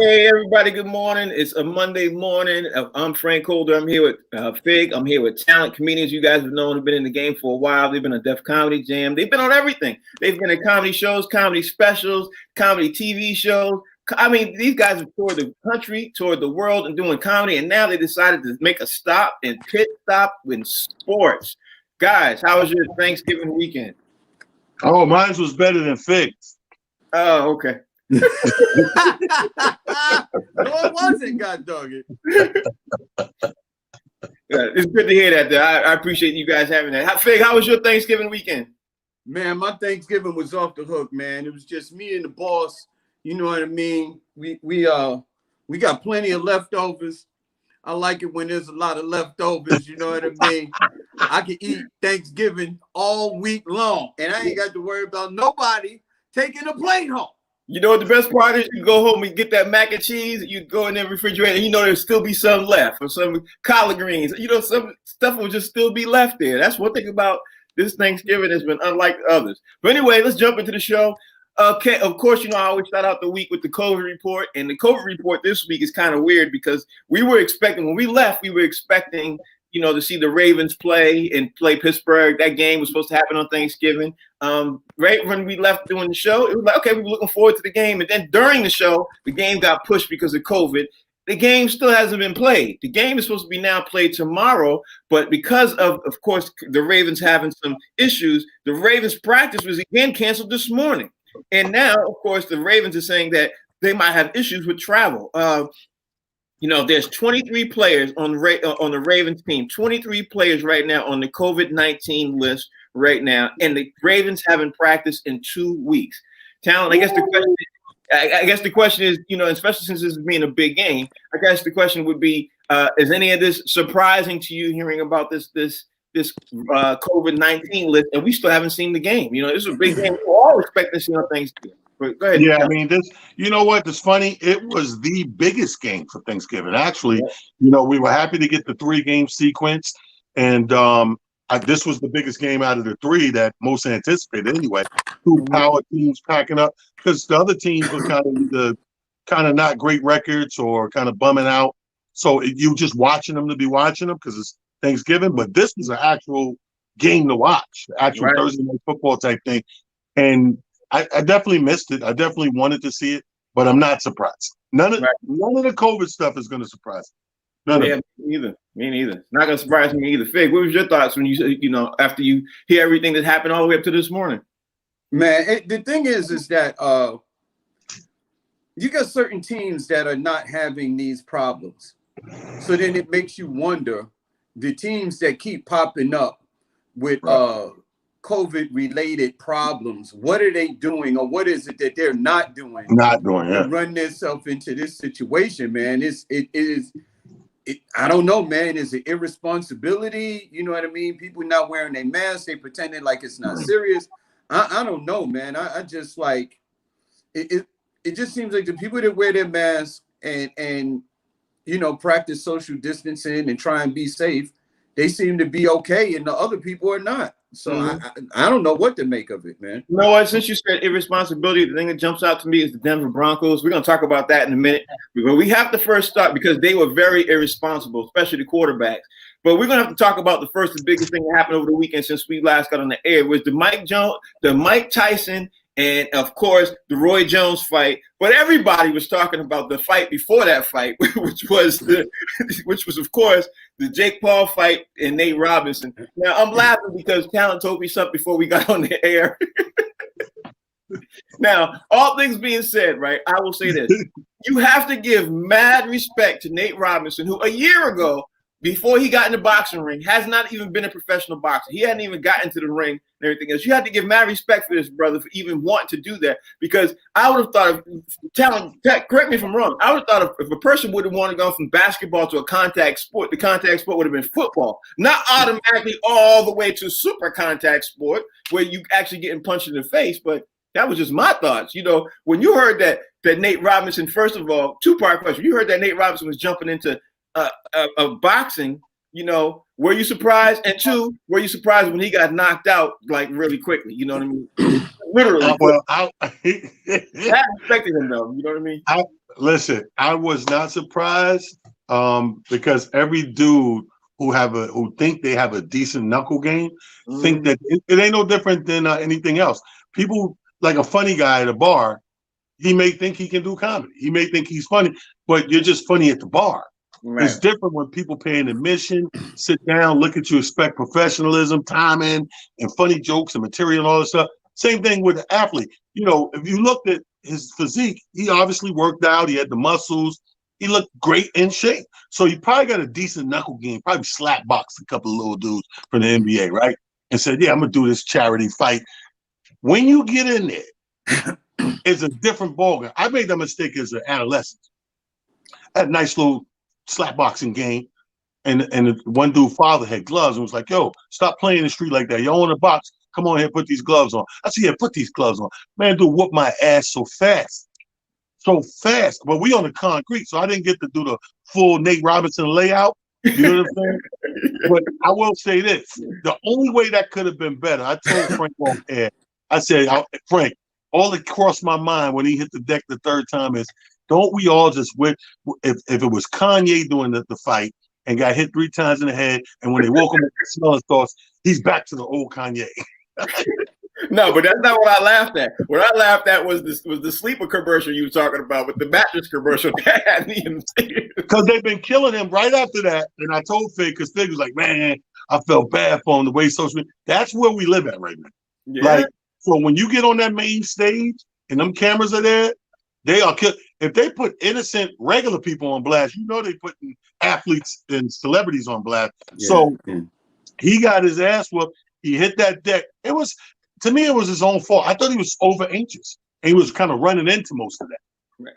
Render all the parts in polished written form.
Hey everybody, good morning. It's a Monday morning. I'm Frank Holder. I'm here with Fig. I'm here with talent comedians you guys have known have been in the game for a while. They've been on Def Comedy Jam. They've been on everything. They've been in comedy shows, comedy specials, comedy TV shows. I mean, these guys have toured the country, toured the world and doing comedy, and now they decided to make a stop and pit stop in sports. Guys, how was your Thanksgiving weekend? Oh, mine was better than Fig's. Oh, okay. No, it wasn't, God dog it. It's good to hear that. Though. I appreciate you guys having that. Fig, how was your Thanksgiving weekend? Man, my Thanksgiving was off the hook, man. It was just me and the boss. You know what I mean? We got plenty of leftovers. I like it when there's a lot of leftovers. You know what I mean? I can eat Thanksgiving all week long, and I ain't got to worry about nobody taking a plate home. You know what the best part is? You go home and get that mac and cheese. You go in the refrigerator, and you know there'll still be some left, or some collard greens. You know, some stuff will just still be left there. That's one thing about this Thanksgiving has been unlike others. But anyway, let's jump into the show. Okay, of course, you know, I always start out the week with the COVID report. And the COVID report this week is kind of weird because we were expecting, when we left, we were expecting, you know, to see the Ravens play Pittsburgh. That game was supposed to happen on Thanksgiving. Right when we left doing the show, it was like, okay, we were looking forward to the game. And then during the show, the game got pushed because of COVID. The game still hasn't been played. The game is supposed to be now played tomorrow, but because of course, the Ravens having some issues, the Ravens practice was again canceled this morning. And now, of course, the Ravens are saying that they might have issues with travel. You know, there's 23 players on the Ravens team, 23 players right now on the COVID-19 list right now, and the Ravens haven't practiced in 2 weeks. Talent, I guess the question is, you know, especially since this is being a big game, I guess the question would be, is any of this surprising to you hearing about this COVID-19 list, and we still haven't seen the game? You know, this is a big game. We're all expecting to see on Thanksgiving. But go ahead. Yeah, I mean, you know what? It's funny. It was the biggest game for Thanksgiving. Actually, you know, we were happy to get the 3-game sequence, and this was the biggest game out of the 3 that most anticipated anyway. 2 power teams packing up, because the other teams were kind of not great records or kind of bumming out. So you just watching them to be watching them because it's Thanksgiving. But this was an actual game to watch, actual Thursday night football type thing. And I definitely missed it. I definitely wanted to see it, but I'm not surprised. None of the COVID stuff is going to surprise me. Me neither. It's not going to surprise me either. Fig, what was your thoughts when you know, after you hear everything that happened all the way up to this morning? Man, the thing is that you got certain teams that are not having these problems. So then it makes you wonder, the teams that keep popping up with COVID-related problems, what are they doing, or what is it that they're not doing? To run themselves into this situation, man. I don't know, man. Is it irresponsibility? You know what I mean? People not wearing their masks, they pretending like it's not serious. I don't know, man. I just like it just seems like the people that wear their masks and you know, practice social distancing and try and be safe, they seem to be okay, and the other people are not. So I don't know what to make of it, man. You know what? Since you said irresponsibility, the thing that jumps out to me is the Denver Broncos. We're going to talk about that in a minute. But we have to first start because they were very irresponsible, especially the quarterbacks. But we're going to have to talk about the biggest thing that happened over the weekend since we last got on the air was the Mike Tyson, and of course the Roy Jones fight. But everybody was talking about the fight before that fight, which was of course the Jake Paul fight and Nate Robinson. Now I'm laughing because Talent told me something before we got on the air. Now, all things being said, right? I will say this: you have to give mad respect to Nate Robinson, who a year ago, before he got in the boxing ring, has not even been a professional boxer. He hadn't even gotten to the ring and everything else. You have to give mad respect for this brother for even wanting to do that, because I would have thought correct me if I'm wrong, I would have thought if a person would have wanted to go from basketball to a contact sport, the contact sport would have been football, not automatically all the way to super contact sport where you actually getting punched in the face. But that was just my thoughts. You know, when you heard that Nate Robinson, first of all, 2-part question, you heard that Nate Robinson was jumping into boxing, you know, were you surprised? And 2, were you surprised when he got knocked out like really quickly? You know what I mean? Literally. Well, I expected him though. You know what I mean? Listen, I was not surprised because every dude who think they have a decent knuckle game think that it ain't no different than anything else. People like a funny guy at a bar, he may think he can do comedy. He may think he's funny, but you're just funny at the bar. Right. It's different when people pay an admission, sit down, look at you, expect professionalism, timing, and funny jokes and material and all this stuff. Same thing with the athlete. You know, if you looked at his physique, he obviously worked out. He had the muscles. He looked great in shape. So he probably got a decent knuckle game, probably slap boxed a couple of little dudes from the NBA, right? And said, yeah, I'm going to do this charity fight. When you get in there, it's a different ballgame. I made that mistake as an adolescent. I had a nice little slap boxing game. And one dude father had gloves and was like, yo, stop playing in the street like that. Y'all want to box? Come on here, put these gloves on. I said, yeah, put these gloves on. Man, dude whooped my ass so fast. So fast. But we on the concrete, so I didn't get to do the full Nate Robinson layout. You know what I'm saying? But I will say this. The only way that could have been better, I told Frank off air, I said, Frank, all that crossed my mind when he hit the deck the third time is, don't we all just win? If it was Kanye doing the fight and got hit 3 times in the head, and when they woke him up with smelling thoughts, he's back to the old Kanye. No, but that's not what I laughed at. What I laughed at was the sleeper commercial you were talking about with the mattress commercial. Because they've been killing him right after that. And I told Fig, because Fig was like, man, I felt bad for him the way social media. That's where we live at right now. Yeah. Like, so when you get on that main stage and them cameras are there, they are killed. If they put innocent, regular people on blast, you know they putting athletes and celebrities on blast. Yeah. So he got his ass whooped. He hit that deck. It was, to me, it was his own fault. I thought he was over anxious. And he was kind of running into most of that.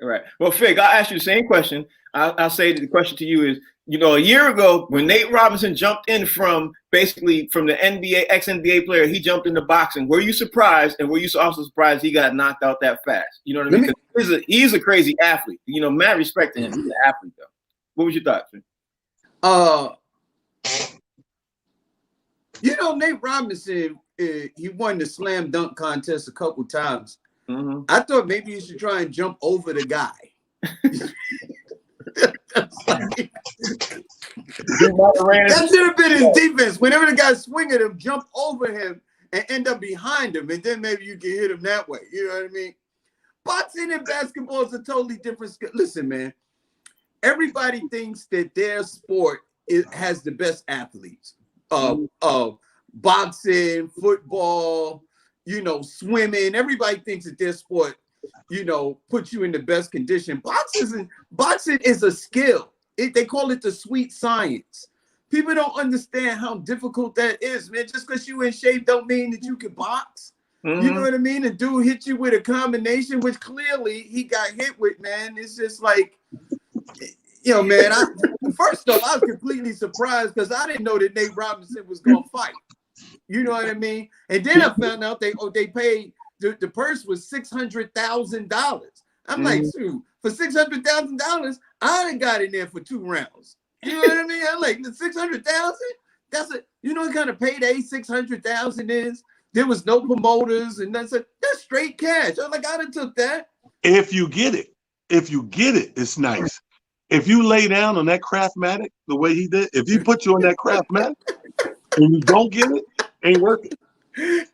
Right. Well, Fig, I'll ask you the same question. I'll say the question to you is, you know, a year ago when Nate Robinson jumped in from the NBA, ex-NBA player, he jumped into boxing. Were you surprised? And were you also surprised he got knocked out that fast? You know what I mean? He's a crazy athlete. You know, mad respect to him. He's an athlete, though. What was your thoughts? You know, Nate Robinson, he won the slam dunk contest a couple times. Mm-hmm. I thought maybe you should try and jump over the guy. That should have been his defense. Whenever the guy swing at him, jump over him and end up behind him, and then maybe you can hit him that way. You know what I mean? Boxing and basketball is a totally different skill. Listen, man, everybody thinks that their sport has the best athletes. Boxing, football, you know, swimming. Everybody thinks that their sport, you know, puts you in the best condition. Boxing is a skill. They call it the sweet science. People don't understand how difficult that is, man. Just because you in shape don't mean that you can box. Mm-hmm. You know what I mean? And dude hit you with a combination, which clearly he got hit with, man. It's just like, you know, man, first off, I was completely surprised because I didn't know that Nate Robinson was going to fight. You know what I mean? And then I found out they paid, the purse was $600,000. I'm like, shoot, for $600,000, I done got in there for 2 rounds. You know what I mean? I'm like, $600,000? That's you know what kind of payday $600,000 is? There was no promoters, and that's straight cash. I'm like, I done took that. If you get it, it's nice. If you lay down on that Craftmatic the way he did, if he put you on that Craftmatic and you don't get it, ain't working.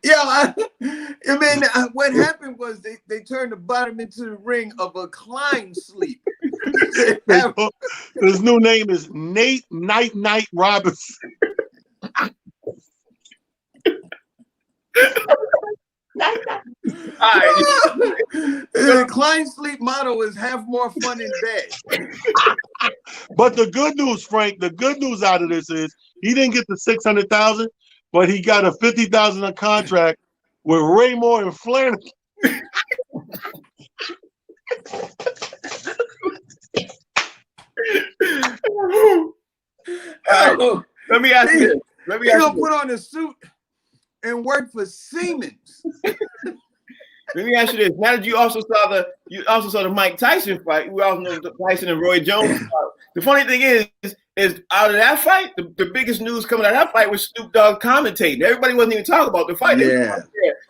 Yeah, what happened was they turned the bottom into the ring of a Klein sleep. His new name is Nate Night Robinson. The Klein sleep motto is have more fun in bed. But the good news, Frank, the good news out of this is he didn't get the $600,000, but he got a $50,000 contract with Raymore and Flanagan. Let me ask you this. He's gonna put on a suit and work for Siemens. Let me ask you this. Now that you also saw the Mike Tyson fight, we also know the Tyson and Roy Jones fight. The funny thing is out of that fight, the biggest news coming out of that fight was Snoop Dogg commentating. Everybody wasn't even talking about the fight. Yeah.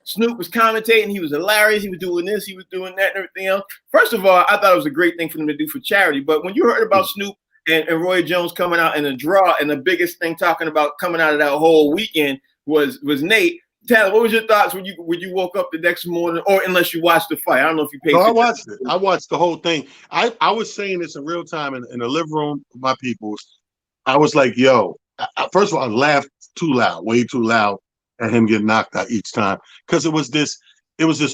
Snoop was commentating. He was hilarious. He was doing this. He was doing that and everything else. First of all, I thought it was a great thing for them to do for charity. But when you heard about Snoop and Roy Jones coming out in a draw, and the biggest thing talking about coming out of that whole weekend was Nate. Tyler, what was your thoughts when you woke up the next morning, or unless you watched the fight? I don't know if you paid. No, I watched it. I watched the whole thing. I was saying this in real time in the living room with my peoples. I was like, yo, first of all, I laughed too loud, way too loud at him getting knocked out each time. Because it was this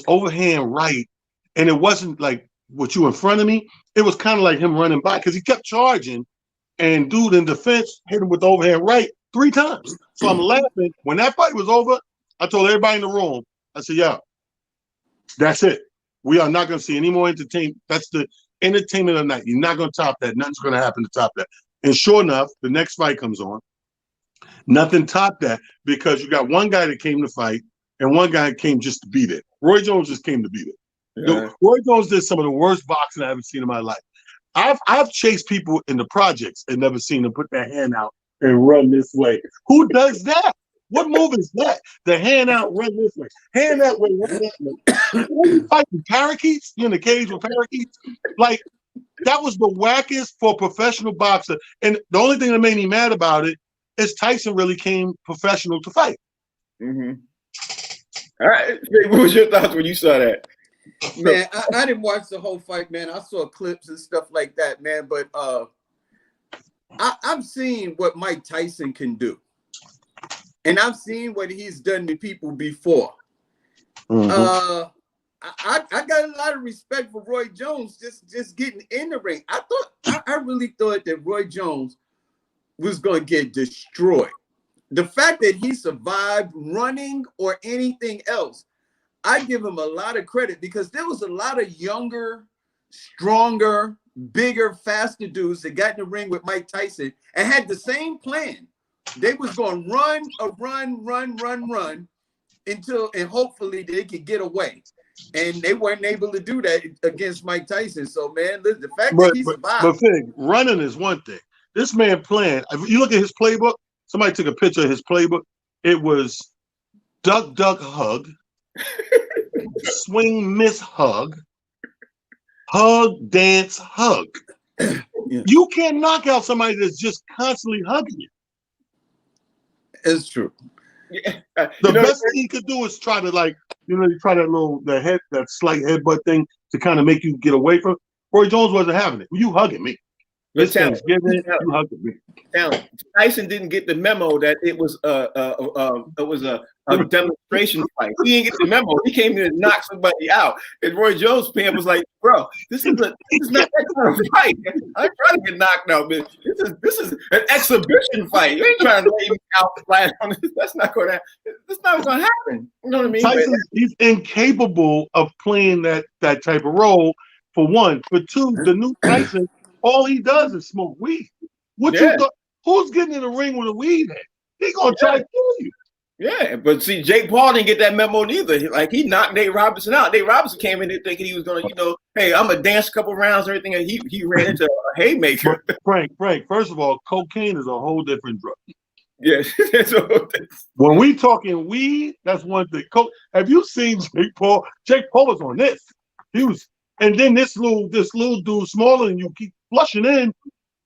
overhand right, and it wasn't like what you in front of me. It was kind of like him running by because he kept charging, and dude in defense hit him with the overhand right 3 times. So I'm laughing. When that fight was over, I told everybody in the room, I said, yeah, that's it. We are not going to see any more entertainment. That's the entertainment of the night. You're not going to top that. Nothing's going to happen to top that. And sure enough, the next fight comes on. Nothing topped that because you got one guy that came to fight and one guy came just to beat it. Roy Jones just came to beat it. Yeah. Roy Jones did some of the worst boxing I ever seen in my life. I've chased people in the projects and never seen them put their hand out and run this way. Who does that? What move is that? The hand out, run this way. Hand that way, run that way. What are you fighting parakeets? You in the cage with parakeets? Like, that was the wackest for a professional boxer. And the only thing that made me mad about it is Tyson really came professional to fight. Mm-hmm. All right. What was your thoughts when you saw that? Man, I didn't watch the whole fight, man. I saw clips and stuff like that, man. But I've seen what Mike Tyson can do. And I've seen what he's done to people before. Mm-hmm. I got a lot of respect for Roy Jones just getting in the ring. I really thought that Roy Jones was going to get destroyed. The fact that he survived running or anything else, I give him a lot of credit because there was a lot of younger, stronger, bigger, faster dudes that got in the ring with Mike Tyson and had the same plan. They was going to run until, and hopefully they could get away. And they weren't able to do that against Mike Tyson. So, man, the fact that he survived. But Fig, running is one thing. This man playing, if you look at his playbook, somebody took a picture of his playbook. It was duck, duck, hug, swing, miss, hug, dance, hug. Yeah. You can't knock out somebody that's just constantly hugging you. It's true. Yeah. The best thing he could do is try to try that slight headbutt thing to kind of make you get away from. Roy Jones wasn't having it. You hugging me. It's Thanksgiving. You hugging me. Tyson didn't get the memo that it was a demonstration fight. He didn't get the memo. He came in to knock somebody out. And Roy Jones' fan was like, "Bro, this is not that kind of fight. I'm trying to get knocked out, man. This is an exhibition fight. You ain't trying to lay me out flat on this. That's not going to happen. You know what I mean? Tyson, he's incapable of playing that type of role. For one, for two, the new Tyson, all he does is smoke weed. Who's getting in the ring with a weed head? He gonna try to kill you. Yeah, but see, Jake Paul didn't get that memo neither. He knocked Nate Robinson out. Nate Robinson came in there thinking he was gonna, hey, I'm gonna dance a couple rounds and everything, and he ran into a haymaker. Frank, first of all, cocaine is a whole different drug. Yes. When we talking weed, that's one thing. Have you seen Jake Paul? Jake Paul was on this. He was, and then this little dude smaller than you keep flushing in.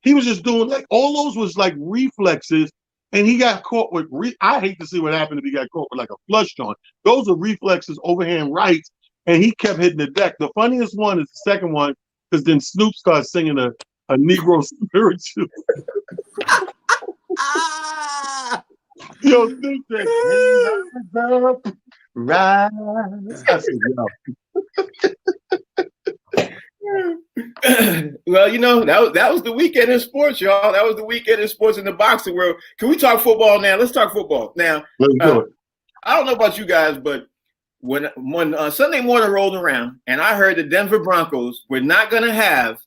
He was just doing all those was like reflexes. And he got caught with, I hate to see what happened if he got caught with like a flush joint. Those are reflexes, overhand rights, and he kept hitting the deck. The funniest one is the second one, because then Snoop starts singing a Negro spiritual. Yo, Snoop said, rise. I said, yo. Well, that was the weekend in sports, y'all. That was the weekend in sports in the boxing world. Can we talk football now? Let's talk football now. Let's do it. I don't know about you guys, but when Sunday morning rolled around and I heard the Denver Broncos were not going to have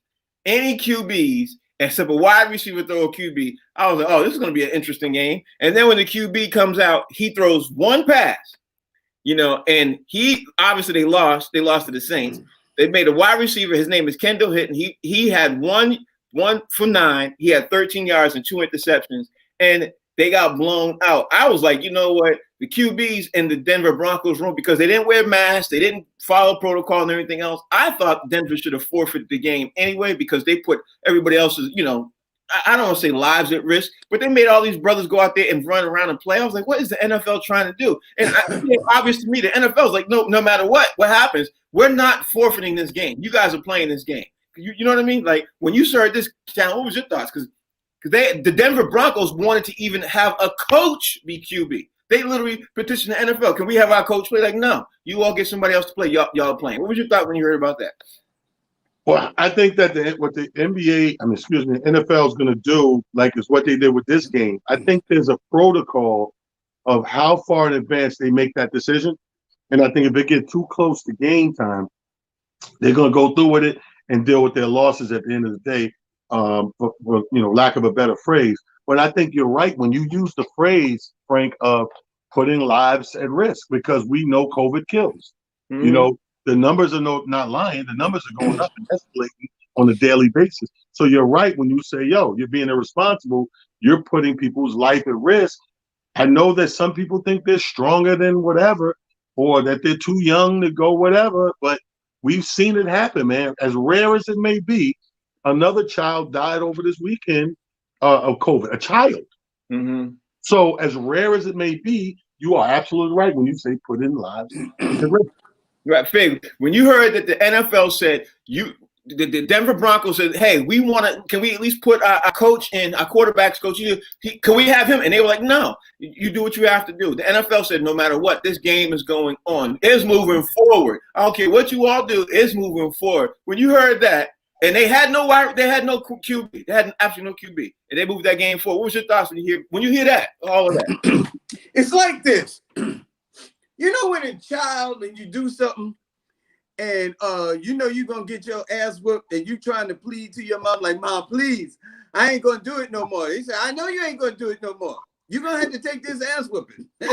any QBs except a wide receiver throw a QB, I was like, oh, this is going to be an interesting game. And then when the QB comes out, he throws one pass, and he obviously they lost to the Saints. They made a wide receiver. His name is Kendall Hinton. He had one for 9. He had 13 yards and 2 interceptions, and they got blown out. I was like, you know what? the QBs in the Denver Broncos room because they didn't wear masks, they didn't follow protocol and everything else. I thought Denver should have forfeited the game anyway because they put everybody else's, I don't want to say lives at risk, but they made all these brothers go out there and run around and play. I was like, what is the NFL trying to do? And obvious to me, the NFL is like, no matter what happens, we're not forfeiting this game. You guys are playing this game. You know what I mean? Like when you started this channel, what was your thoughts? Because the Denver Broncos wanted to even have a coach be QB. They literally petitioned the NFL. Can we have our coach play? Like, no, you all get somebody else to play. Y'all playing. What was your thought when you heard about that? Well, I think that what the NFL is going to do, like is what they did with this game. I think there's a protocol of how far in advance they make that decision. And I think if it gets too close to game time, they're going to go through with it and deal with their losses at the end of the day, for lack of a better phrase. But I think you're right when you use the phrase, Frank, of putting lives at risk because we know COVID kills. Mm-hmm. The numbers are not lying. The numbers are going up and escalating on a daily basis. So you're right when you say, you're being irresponsible. You're putting people's life at risk. I know that some people think they're stronger than whatever or that they're too young to go whatever, but we've seen it happen, man. As rare as it may be, another child died over this weekend of COVID, a child. Mm-hmm. So as rare as it may be, you are absolutely right when you say put in lives at risk. Right, Fig. When you heard that the NFL said the Denver Broncos said, "Hey, can we at least put our coach in, our quarterbacks coach? Can we have him?" And they were like, "No, you do what you have to do." The NFL said, "No matter what, this game is going on. It's moving forward. I don't care what you all do. It's moving forward." When you heard that, and they had no QB, they had absolutely no QB, and they moved that game forward. What was your thoughts when you hear that? All of that. It's like this. When a child and you do something and you're gonna get your ass whooped and you trying to plead to your mom like, "Mom, please, I ain't gonna do it no more." He said, "I know you ain't gonna do it no more. You're gonna have to take this ass whooping." and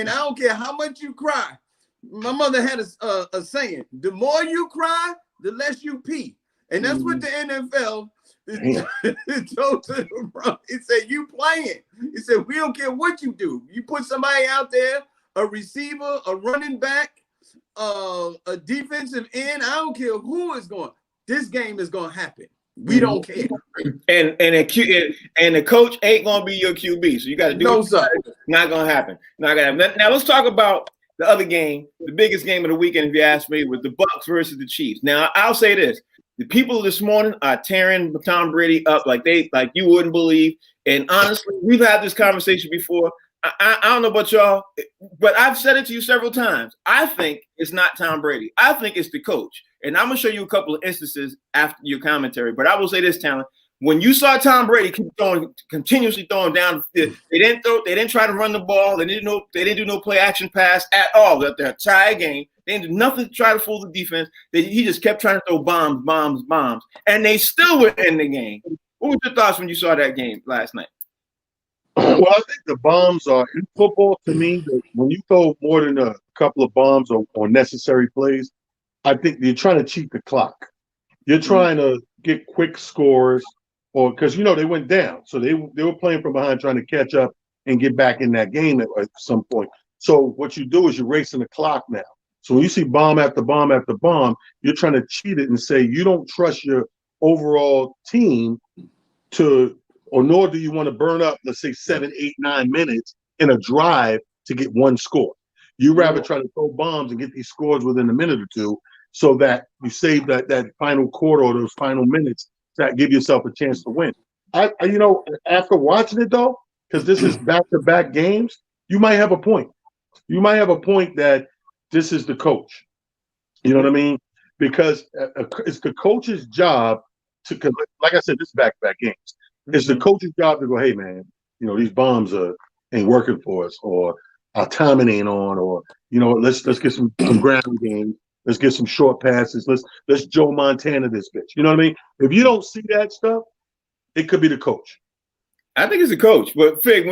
I don't care how much you cry. My mother had a saying: the more you cry, the less you pee. And that's what the NFL told to the Broncos. He said, "You playing." He said, "We don't care what you do. You put somebody out there, a receiver, a running back, a defensive end. I don't care who is going. This game is going to happen. We don't care." And the coach ain't going to be your QB. So you got to do no, sir. Not going to happen. Not going to happen. Now let's talk about the other game, the biggest game of the weekend, if you ask me, was the Bucs versus the Chiefs. Now I'll say this. The people this morning are tearing Tom Brady up like you wouldn't believe. And honestly, we've had this conversation before. I don't know about y'all, but I've said it to you several times. I think it's not Tom Brady. I think it's the coach. And I'm going to show you a couple of instances after your commentary. But I will say this, Talon. When you saw Tom Brady continuously throwing down, they didn't try to run the ball. They didn't do no play action pass at all. The entire game. They didn't do nothing to try to fool the defense. He just kept trying to throw bombs. And they still were in the game. What were your thoughts when you saw that game last night? Well, I think the bombs are in football. To me, when you throw more than a couple of bombs or necessary plays, I think you're trying to cheat the clock. You're trying to get quick scores, or because they went down, so they were playing from behind, trying to catch up and get back in that game at some point. So what you do is you're racing the clock now. So when you see bomb after bomb after bomb, you're trying to cheat it and say you don't trust your overall team nor do you want to burn up, let's say 7, 8, 9 minutes in a drive to get one score. You rather try to throw bombs and get these scores within a minute or two so that you save that final quarter or those final minutes that give yourself a chance to win. After watching it though, because this is back-to-back games, you might have a point. You might have a point that this is the coach. You know what I mean? Because it's the coach's job to, like I said, this is back-to-back games. It's the coach's job to go, "Hey, man, these bombs ain't working for us, or our timing ain't on, or let's get some ground game. Let's get some short passes. Let's Joe Montana this bitch." You know what I mean? If you don't see that stuff, it could be the coach. I think it's the coach. But Fig,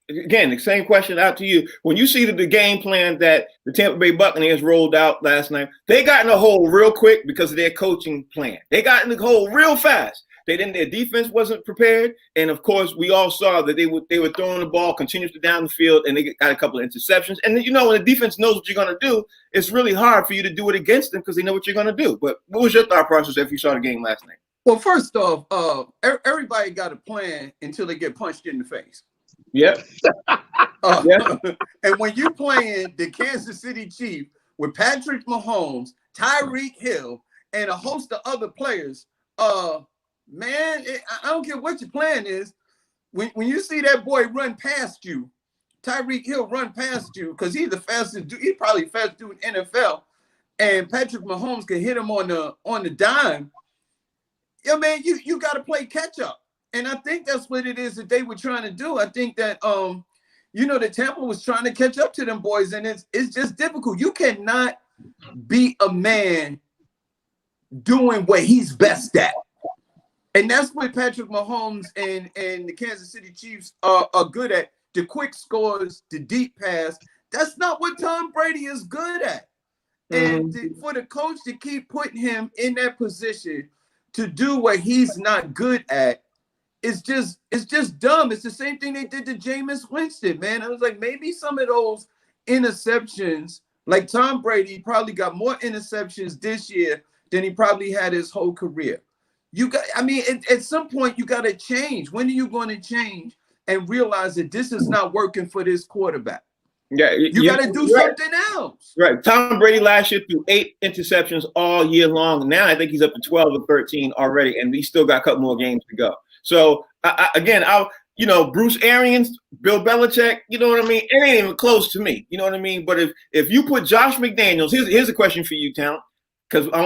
again, the same question out to you. When you see the game plan that the Tampa Bay Buccaneers rolled out last night, they got in a hole real quick because of their coaching plan. They got in the hole real fast. Their defense wasn't prepared, and of course, we all saw that they were throwing the ball continuously down the field, and they got a couple of interceptions. And then, when the defense knows what you're going to do, it's really hard for you to do it against them because they know what you're going to do. But what was your thought process if you saw the game last night? Well, first off, everybody got a plan until they get punched in the face. Yep. And when you're playing the Kansas City Chiefs with Patrick Mahomes, Tyreek Hill, and a host of other players, man, I don't care what your plan is. When you see that boy run past you, Tyreek Hill run past you, because he's the fastest dude. He's probably the fastest dude in NFL, and Patrick Mahomes can hit him on the dime. Yeah, man, you got to play catch up. And I think that's what it is that they were trying to do. I think that that Tampa was trying to catch up to them boys, and it's just difficult. You cannot be a man doing what he's best at. And that's what Patrick Mahomes and the Kansas City Chiefs are good at. The quick scores, the deep pass. That's not what Tom Brady is good at. And for the coach to keep putting him in that position to do what he's not good at, it's just dumb. It's the same thing they did to Jameis Winston, man. I was like, maybe some of those interceptions, like Tom Brady probably got more interceptions this year than he probably had his whole career. At some point you got to change. When are you going to change and realize that this is not working for this quarterback? Yeah, you got to do something else. Right. Tom Brady last year threw 8 interceptions all year long. Now I think he's up to 12 or 13 already, and we still got a couple more games to go. So Bruce Arians, Bill Belichick, you know what I mean? It ain't even close to me. You know what I mean? But if you put Josh McDaniels, here's a question for you, Talent, because I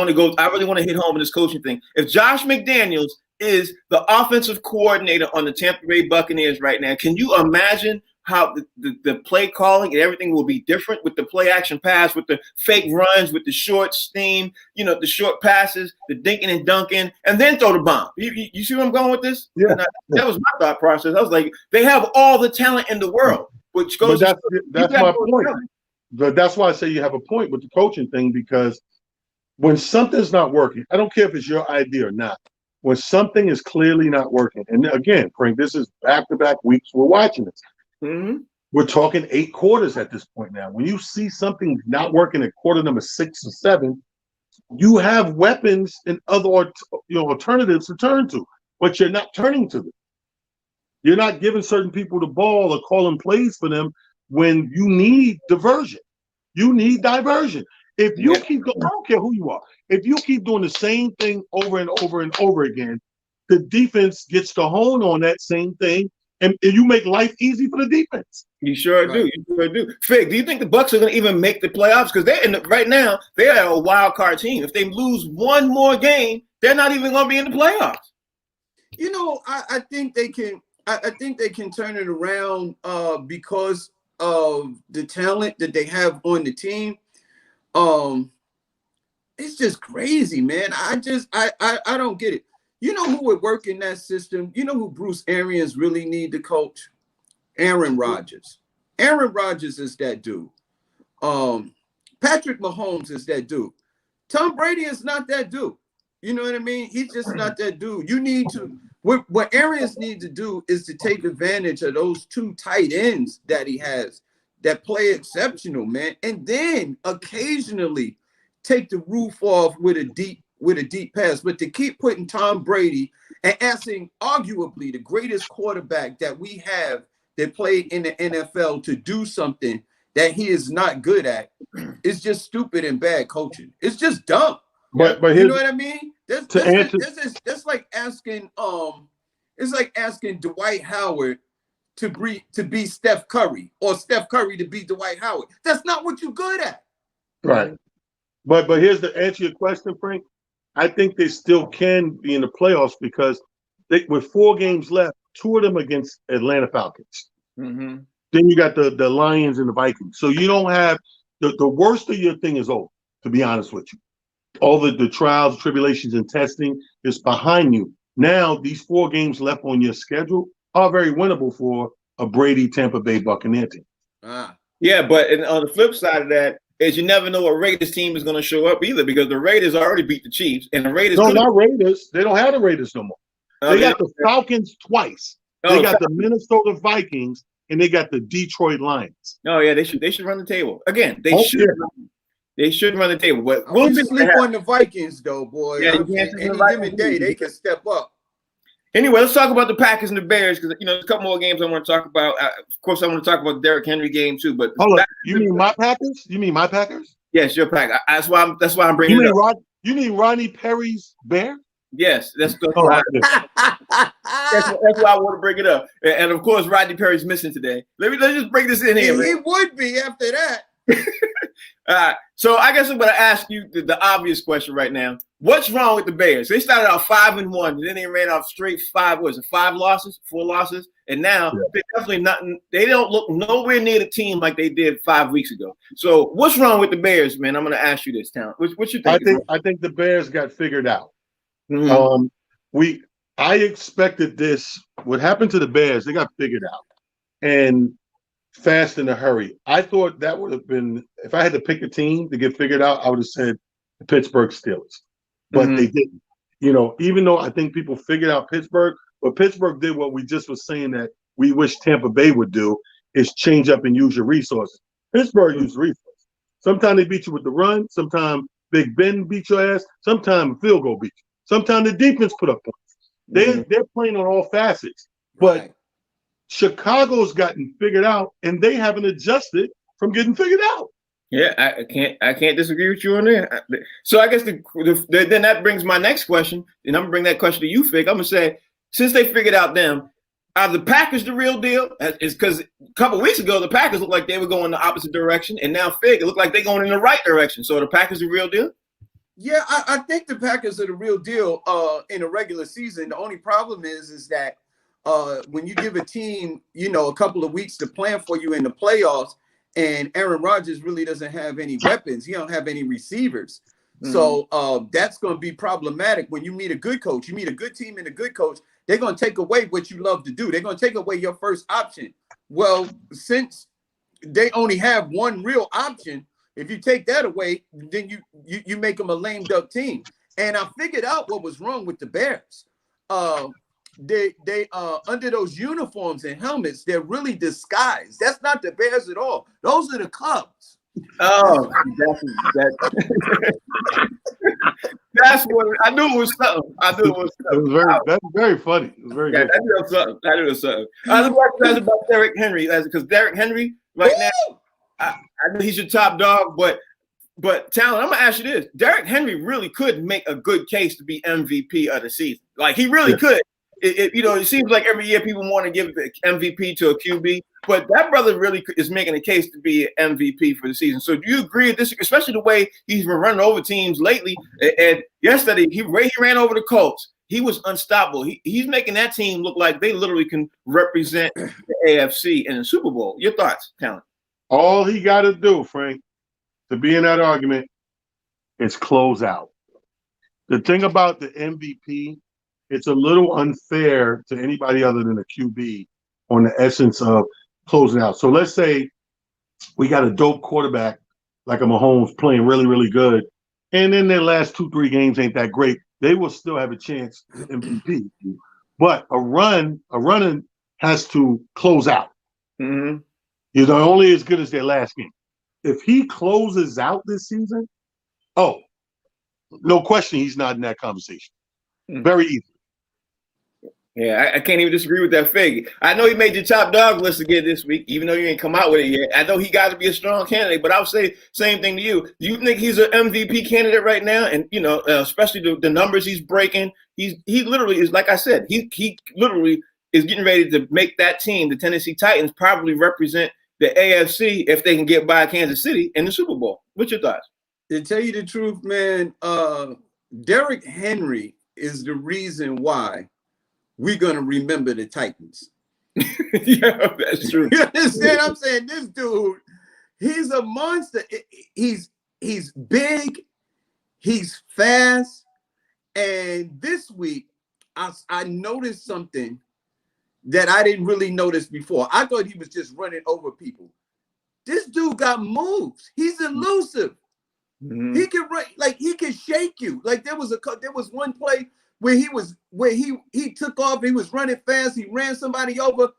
really want to hit home with this coaching thing. If Josh McDaniels is the offensive coordinator on the Tampa Bay Buccaneers right now, can you imagine how the play calling and everything will be different with the play action pass, with the fake runs, with the short steam, the short passes, the dinking and dunking, and then throw the bomb. You see where I'm going with this? Yeah. That was my thought process. I was like, they have all the talent in the world, which goes. But that's my point. But that's why I say you have a point with the coaching thing, because when something's not working, I don't care if it's your idea or not. When something is clearly not working, and again, Frank, this is back-to-back weeks we're watching this. Mm-hmm. We're talking 8 quarters at this point now. When you see something not working at quarter number 6 or 7, you have weapons and other alternatives to turn to, but you're not turning to them. You're not giving certain people the ball or calling plays for them when you need diversion. You need diversion. If you keep going, I don't care who you are. If you keep doing the same thing over and over and over again, the defense gets to hone on that same thing. And you make life easy for the defense. You sure do. You sure do. Fig, do you think the Bucs are going to even make the playoffs? Because right now they're a wild card team. If they lose one more game, they're not even going to be in the playoffs. I think they can. I think they can turn it around because of the talent that they have on the team. It's just crazy, man. I don't get it. You know who would work in that system? You know who Bruce Arians really need to coach? Aaron Rodgers. Aaron Rodgers is that dude. Patrick Mahomes is that dude. Tom Brady is not that dude. You know what I mean? He's just not that dude. You need to what Arians need to do is to take advantage of those 2 tight ends that he has that play exceptional, man, and then occasionally take the roof off with a deep pass. But to keep putting Tom Brady and asking arguably the greatest quarterback that we have that played in the NFL to do something that he is not good at is just stupid and bad coaching. It's just dumb. But you know what I mean? That's like asking it's like asking Dwight Howard to be Steph Curry or Steph Curry to be Dwight Howard. That's not what you're good at. Right. But here's the answer to your question, Frank. I think they still can be in the playoffs because with 4 games left, 2 of them against Atlanta Falcons. Mm-hmm. Then you got the Lions and the Vikings. So you don't have the worst of your thing is over, to be honest with you. All the trials, tribulations, and testing is behind you. Now, these 4 games left on your schedule are very winnable for a Brady Tampa Bay Buccaneer team. Yeah, but on the flip side of that is you never know what Raiders team is going to show up either, because the Raiders already beat the Chiefs, and the Raiders. No, not Raiders. They don't have the Raiders no more. They got the Falcons twice. They got the Minnesota Vikings, and they got the Detroit Lions. Oh yeah, they should run the table again. They should. They should run the table, but we'll sleep on the Vikings, though, boy. Yeah, any given day they can step up. Anyway, let's talk about the Packers and the Bears because there's a couple more games I want to talk about. Of course, I want to talk about the Derrick Henry game too. But hold on, you mean my Packers? You mean my Packers? Yes, your Pack. That's why I'm bringing it up. You mean Ronnie Perry's Bear? Yes, that's why I want to bring it up. And of course, Rodney Perry's missing today. Let's just bring this in here. He would be after that. So I guess I'm going to ask you the obvious question right now. What's wrong with the Bears? They started out 5-1, and then they ran off straight 4 losses, and now they're definitely not. They don't look nowhere near the team like they did 5 weeks ago. So what's wrong with the Bears, man? I'm going to ask you this, Talent. What you think? I think the Bears got figured out. Mm-hmm. I expected this. What happened to the Bears? They got figured out, and fast in a hurry. I thought that would have been, if I had to pick a team to get figured out, I would have said the Pittsburgh Steelers. But they didn't. Even though I think people figured out Pittsburgh, but Pittsburgh did what we just was saying that we wish Tampa Bay would do, is change up and use your resources. Pittsburgh used resources. Sometimes they beat you with the run. Sometimes Big Ben beat your ass. Sometimes field goal beat you. Sometimes the defense put up points. They're playing on all facets. But Chicago's gotten figured out, and they haven't adjusted from getting figured out. Yeah, I can't disagree with you on that. So I guess then that brings my next question, and I'm gonna bring that question to you, Fig. I'm gonna say, since they figured out them, are the Packers the real deal? It's because a couple weeks ago the Packers looked like they were going the opposite direction, and now Fig, it looked like they're going in the right direction. So are the Packers the real deal? Yeah, I think the Packers are the real deal in a regular season. The only problem is that when you give a team, a couple of weeks to plan for you in the playoffs, and Aaron Rodgers really doesn't have any weapons. He don't have any receivers. Mm-hmm. So that's going to be problematic when you meet a good coach. You meet a good team and a good coach, they're going to take away what you love to do. They're going to take away your first option. Well, since they only have one real option, if you take that away, then you make them a lame duck team. And I figured out what was wrong with the Bears. They under those uniforms and helmets, they're really disguised. That's not the Bears at all. Those are the Cubs. Oh, that's what I knew it was something. That's very funny. It was very good. I knew it was something. Let me ask you about Derrick Henry, because Derrick Henry right now, I know he's your top dog, but Talent, I'm gonna ask you this: Derrick Henry really could make a good case to be MVP of the season. Like he really could. It seems like every year people want to give the MVP to a QB, but that brother really is making a case to be an MVP for the season. So do you agree with this, especially the way he's been running over teams lately? And yesterday, he ran over the Colts. He was unstoppable. He's making that team look like they literally can represent the AFC in the Super Bowl. Your thoughts, Talent? All he got to do, Frank, to be in that argument is close out. The thing about the MVP, it's a little unfair to anybody other than a QB on the essence of closing out. So let's say we got a dope quarterback like a Mahomes playing really, really good, and then their last 2-3 games ain't that great. They will still have a chance to MVP. But a running has to close out. Mm-hmm. You're only as good as their last game. If he closes out this season, no question he's not in that conversation. Mm-hmm. Very easy. Yeah, I can't even disagree with that figure. I know he made your top dog list again this week, even though you ain't come out with it yet. I know he got to be a strong candidate, but I'll say same thing to you. Do you think he's an MVP candidate right now? And especially the numbers he's breaking, he literally is, like I said, he literally is getting ready to make that team, the Tennessee Titans, probably represent the AFC if they can get by Kansas City in the Super Bowl. What's your thoughts? To tell you the truth, man, Derrick Henry is the reason why we're going to remember the Titans. Yeah, that's true. You understand what I'm saying? This dude, he's a monster. He's big. He's fast. And this week, I noticed something that I didn't really notice before. I thought he was just running over people. This dude got moves. He's elusive. Mm-hmm. He can run, like he can shake you. Like there was one play where he took off, he was running fast, he ran somebody over,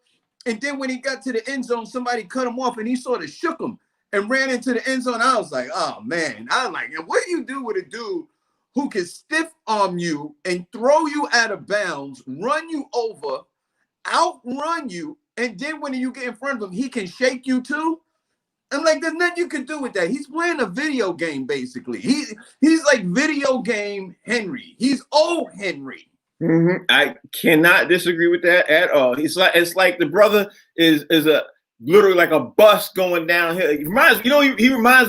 and then when he got to the end zone, somebody cut him off and he sort of shook him and ran into the end zone. I was like, oh man, I was like, what do you do with a dude who can stiff arm you and throw you out of bounds, run you over, outrun you, and then when you get in front of him, he can shake you too? I'm like, there's nothing you can do with that. He's playing a video game, basically. He's like video game Henry. He's old Henry. Mm-hmm. I cannot disagree with that at all. It's like the brother is a literally like a bus going downhill. He reminds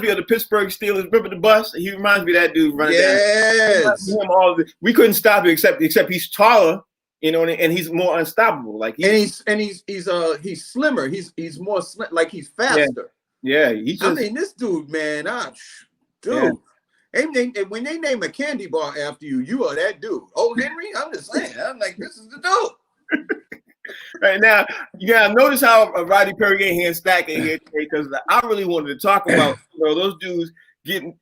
me of the Pittsburgh Steelers. Remember the bus? He reminds me of that dude running down. We couldn't stop it except he's taller, and he's more unstoppable. Like he's slimmer. He's more like he's faster. Yeah, this dude, man, dude. Yeah. When they name a candy bar after you, you are that dude. Oh, Henry, I'm just saying. I'm like, this is the dude. Right now, you gotta notice how Rodney Perry ain't here stacking here today, because I really wanted to talk about those dudes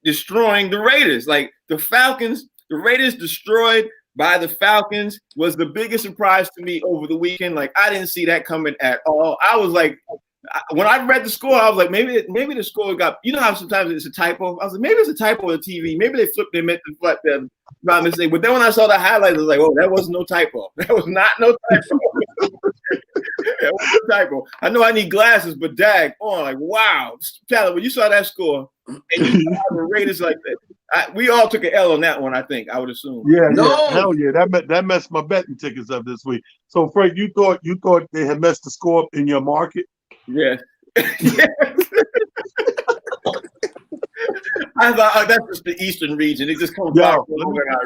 destroying the Raiders. Like the Falcons, the Raiders destroyed by the Falcons was the biggest surprise to me over the weekend. Like I didn't see that coming at all. I was like, when I read the score, I was like, maybe the score got, how sometimes it's a typo. I was like, maybe it's a typo on the TV. Maybe they flipped them into flat them by mistake. But then when I saw the highlights, I was like, oh, that was no typo. That was not no typo. That was no typo. I know I need glasses, but like, wow. Tyler, when you saw that score and you saw the Raiders like that, we all took an L on that one, I think, I would assume. Yeah, hell yeah. That messed my betting tickets up this week. So Frank, you thought they had messed the score up in your market? Yes. Yes. I thought that's just the Eastern region. It just comes back.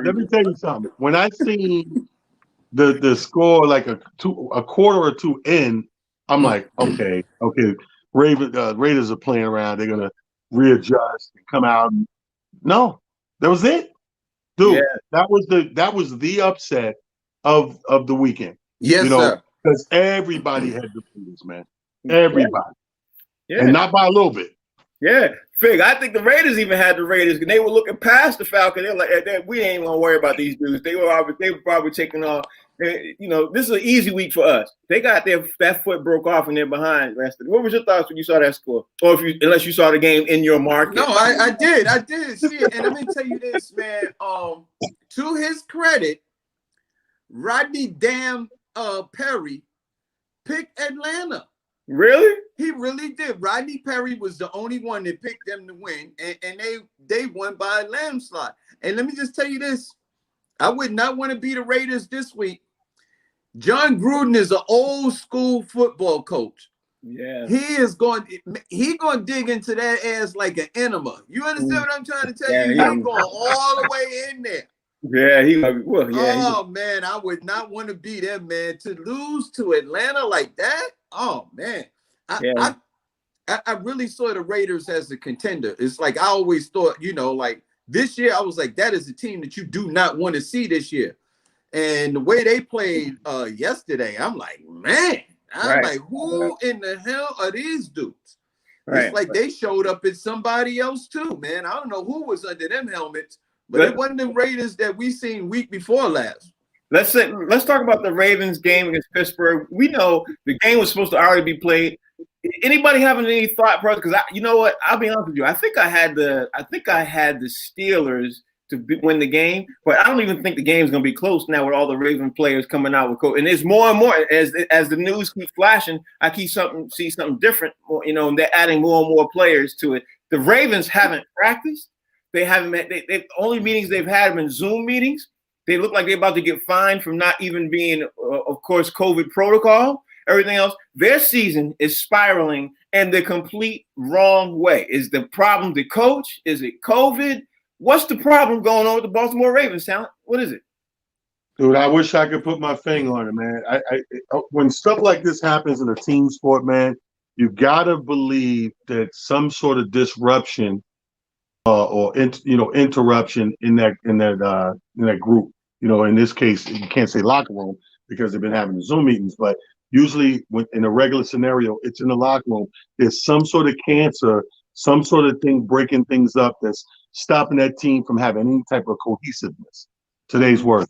Let me tell you something. When I seen the score like a quarter or two in, I'm like, okay, Raiders are playing around. They're gonna readjust and come out. No, that was it, dude. Yeah. That was the upset of the weekend. Yes, sir. Because everybody had the Raiders, man. Everybody. Yeah. And not by a little bit. Yeah. Fig, I think the Raiders even had the Raiders, and they were looking past the Falcons. They're like, we ain't gonna worry about these dudes. They were probably taking off. This is an easy week for us. They got that foot broke off and they're behind. What was your thoughts when you saw that score? Or unless you saw the game in your market? No, I did see it, and let me tell you this, man. To his credit, Rodney Perry picked Atlanta. Really? He really did. Rodney Perry was the only one that picked them to win, and they won by a landslide. And let me just tell you this. I would not want to be the Raiders this week. John Gruden is an old school football coach. Yeah. He going to dig into that ass like an enema. You understand what I'm trying to tell you? He's going all the way in there. Yeah, man, I would not want to be there, man. To lose to Atlanta like that, oh man. I really saw the Raiders as a contender. It's like I always thought, like this year, I was like, that is a team that you do not want to see this year. And the way they played yesterday, I'm like, man, like, who in the hell are these dudes? Right. It's like they showed up as somebody else too, man. I don't know who was under them helmets. But it wasn't the Raiders that we seen week before last. Let's talk about the Ravens game against Pittsburgh. We know the game was supposed to already be played. Anybody having any thought, brother? Because you know what? I'll be honest with you. I think I had the Steelers to win the game, but I don't even think the game's going to be close now with all the Raven players coming out with coach. And there's more and more as the news keeps flashing. I see something different. And they're adding more and more players to it. The Ravens haven't practiced. They haven't met. The only meetings they've had have been Zoom meetings. They look like they're about to get fined from not even being, of course, COVID protocol. Everything else, their season is spiraling in the complete wrong way. Is the problem the coach? Is it COVID? What's the problem going on with the Baltimore Ravens, talent? What is it? Dude, I wish I could put my finger on it, man. When stuff like this happens in a team sport, man, you gotta believe that some sort of disruption or interruption in that group. In this case, you can't say locker room because they've been having Zoom meetings, but usually in a regular scenario, it's in the locker room. There's some sort of cancer, some sort of thing breaking things up that's stopping that team from having any type of cohesiveness. Today's word,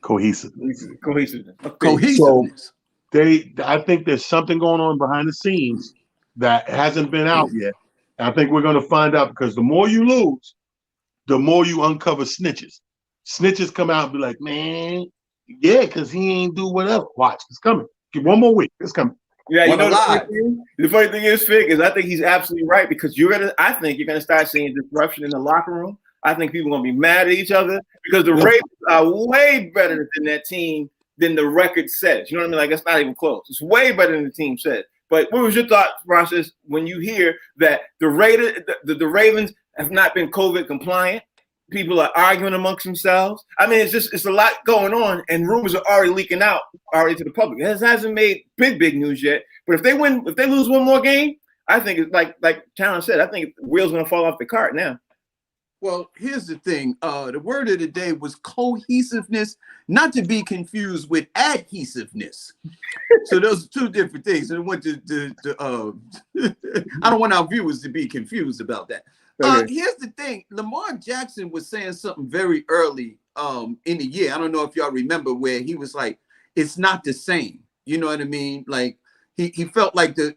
cohesiveness. Cohesiveness. Okay. Cohesiveness. I think there's something going on behind the scenes that hasn't been out yet. I think we're going to find out, because the more you lose, the more you uncover snitches. Snitches come out and be like, man, yeah, because he ain't do whatever. Watch, it's coming. Give 1 more week. It's coming. Yeah, you know lie. the funny thing is, Fig, is I think he's absolutely right, because I think you're gonna start seeing disruption in the locker room. I think people are gonna be mad at each other because the Ravens are way better than that team than the record says. You know what I mean? Like, it's not even close. It's way better than the team said. But what was your thought process when you hear that the Ravens have not been COVID compliant? People are arguing amongst themselves. I mean, it's a lot going on, and rumors are already leaking out to the public. It hasn't made big news yet. But if they lose one more game, I think it's like Talon said, I think the wheel's gonna fall off the cart now. Well, here's the thing. The word of the day was cohesiveness, not to be confused with adhesiveness. So those are two different things. And I want I don't want our viewers to be confused about that. Okay. Here's the thing. Lamar Jackson was saying something very early in the year. I don't know if y'all remember, where he was like, it's not the same. You know what I mean? Like he felt like the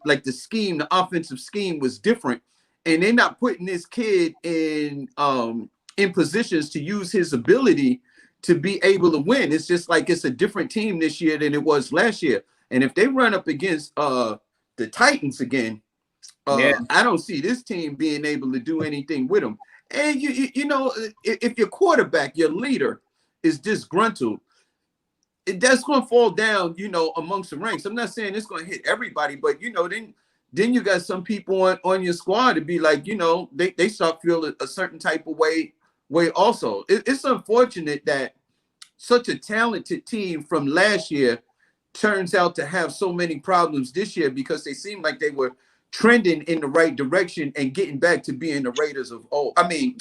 offensive scheme was different. And they're not putting this kid in positions to use his ability to be able to win. It's just like it's a different team this year than it was last year. And if they run up against the Titans again, I don't see this team being able to do anything with them. And you know, if your quarterback, your leader, is disgruntled, that's going to fall down, you know, amongst the ranks. I'm not saying it's going to hit everybody, but you know, then you got some people on your squad to be like, you know, they start feeling a certain type of way also. It's unfortunate that such a talented team from last year turns out to have so many problems this year, because they seem like they were trending in the right direction and getting back to being the Raiders of old. I mean,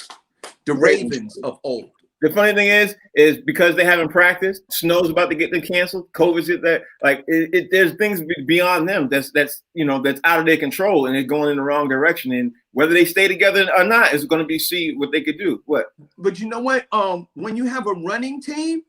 the Ravens of old. The funny thing is because they haven't practiced, snow's about to get them canceled, COVID's hit that, like there's things beyond them that's out of their control, and they're going in the wrong direction. And whether they stay together or not is going to be see what they could do. What? But you know what? When you have a running team,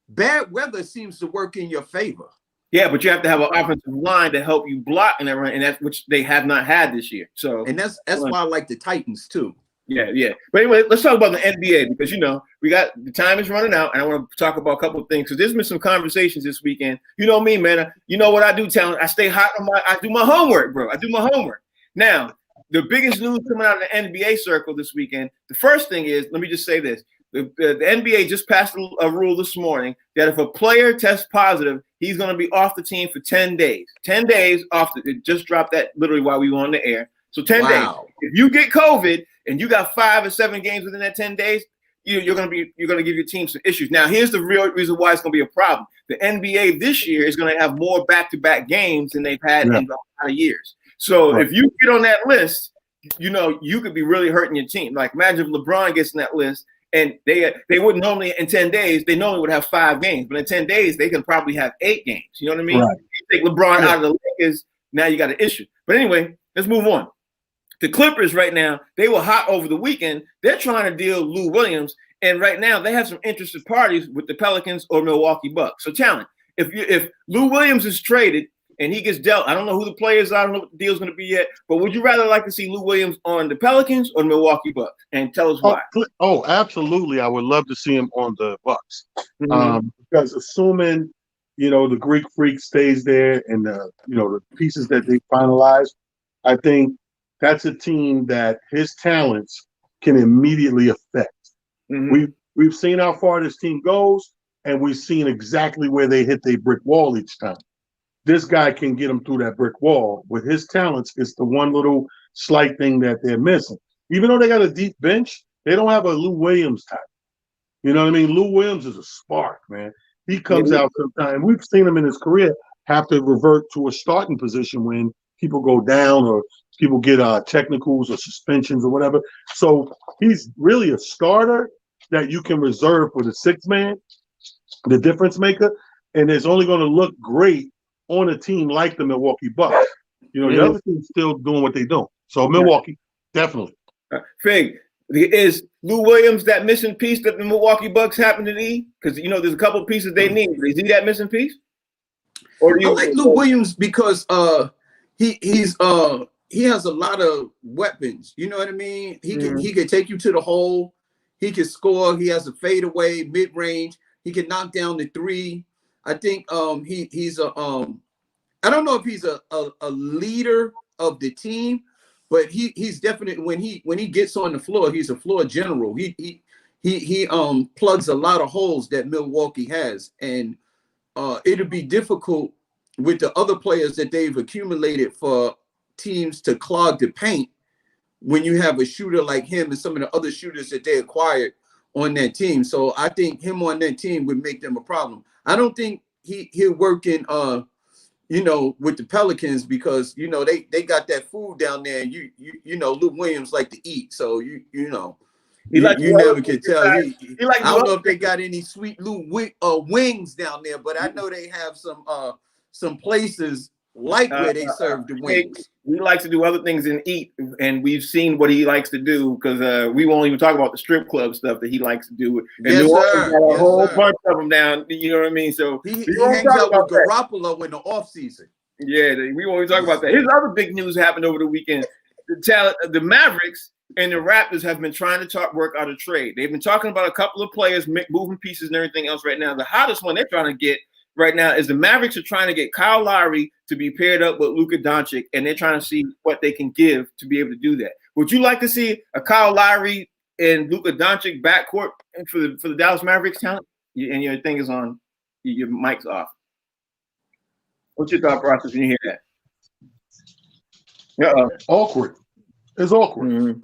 bad weather seems to work in your favor. Yeah, but you have to have an offensive line to help you block in that run, and that's which they have not had this year. So, and that's why I like the Titans too. Yeah. But anyway, let's talk about the NBA, because the time is running out, and I want to talk about a couple of things, because there's been some conversations this weekend. You know me, man. You know what I do, Talent. I stay hot on I do my homework, bro. I do my homework. Now, the biggest news coming out of the NBA circle this weekend. The first thing is, let me just say this. The NBA just passed a rule this morning that if a player tests positive, he's going to be off the team for 10 days. 10 days off. It just dropped that literally while we were on the air. So 10 days. If you get COVID and you got 5 or 7 games within that 10 days, you're going to give your team some issues. Now, here's the real reason why it's going to be a problem. The NBA this year is going to have more back-to-back games than they've had in a lot of years. So if you get on that list, you could be really hurting your team. Like, imagine if LeBron gets on that list. And they wouldn't normally, in 10 days, they normally would have 5 games. But in 10 days, they can probably have 8 games. You know what I mean? Right. You take LeBron out of the Lakers, now you got an issue. But anyway, let's move on. The Clippers right now, they were hot over the weekend. They're trying to deal Lou Williams. And right now, they have some interested parties with the Pelicans or Milwaukee Bucks. So, Talent, if Lou Williams is traded and he gets dealt, I don't know who the players are, I don't know what the deal's going to be yet, but would you rather like to see Lou Williams on the Pelicans or Milwaukee Bucks? And tell us why. Oh, absolutely. I would love to see him on the Bucks. Because assuming, the Greek Freak stays there and, the pieces that they finalize, I think that's a team that his talents can immediately affect. We've seen how far this team goes, and we've seen exactly where they hit their brick wall each time. This guy can get them through that brick wall. With his talents, it's the one little slight thing that they're missing. Even though they got a deep bench, they don't have a Lou Williams type. You know what I mean? Lou Williams is a spark, man. He comes out sometimes. We've seen him in his career have to revert to a starting position when people go down or people get technicals or suspensions or whatever. So he's really a starter that you can reserve for the 6th man, the difference maker, and it's only going to look great on a team like the Milwaukee Bucks. The other team's still doing what they do. So Milwaukee, definitely. Fig, Is Lou Williams that missing piece that the Milwaukee Bucks happen to need? Because there's a couple pieces they need. Is he that missing piece? Or I like Lou Williams because he has a lot of weapons. You know what I mean? He can take you to the hole. He can score. He has a fadeaway, mid range. He can knock down the three. I think he's a I don't know if he's a leader of the team, but he's definitely when he gets on the floor, he's a floor general. He plugs a lot of holes that Milwaukee has, and it'll be difficult with the other players that they've accumulated for teams to clog the paint when you have a shooter like him and some of the other shooters that they acquired on that team. So I think him on that team would make them a problem. I don't think he'll work in with the Pelicans because they got that food down there, and Lou Williams like to eat, so you never can tell. I don't know if they got any sweet Lou wings down there, but I know they have some places like where they serve the wings. He likes to do other things than eat, and we've seen what he likes to do because we won't even talk about the strip club stuff that he likes to do. And yes, sir. Got a whole bunch of them down. You know what I mean? So he hangs out with Garoppolo in the off season. Yeah, we won't even talk about that. Here's other big news happened over the weekend. The Mavericks and the Raptors have been trying to work out a trade. They've been talking about a couple of players, moving pieces and everything else right now. The hottest one they're trying to get right now is the Mavericks are trying to get Kyle Lowry to be paired up with Luka Doncic, and they're trying to see what they can give to be able to do that. Would you like to see a Kyle Lowry and Luka Doncic backcourt for the Dallas Mavericks talent? And your thing is on, your mic's off. What's your thought process when you hear that? Awkward. It's awkward. Mm-hmm.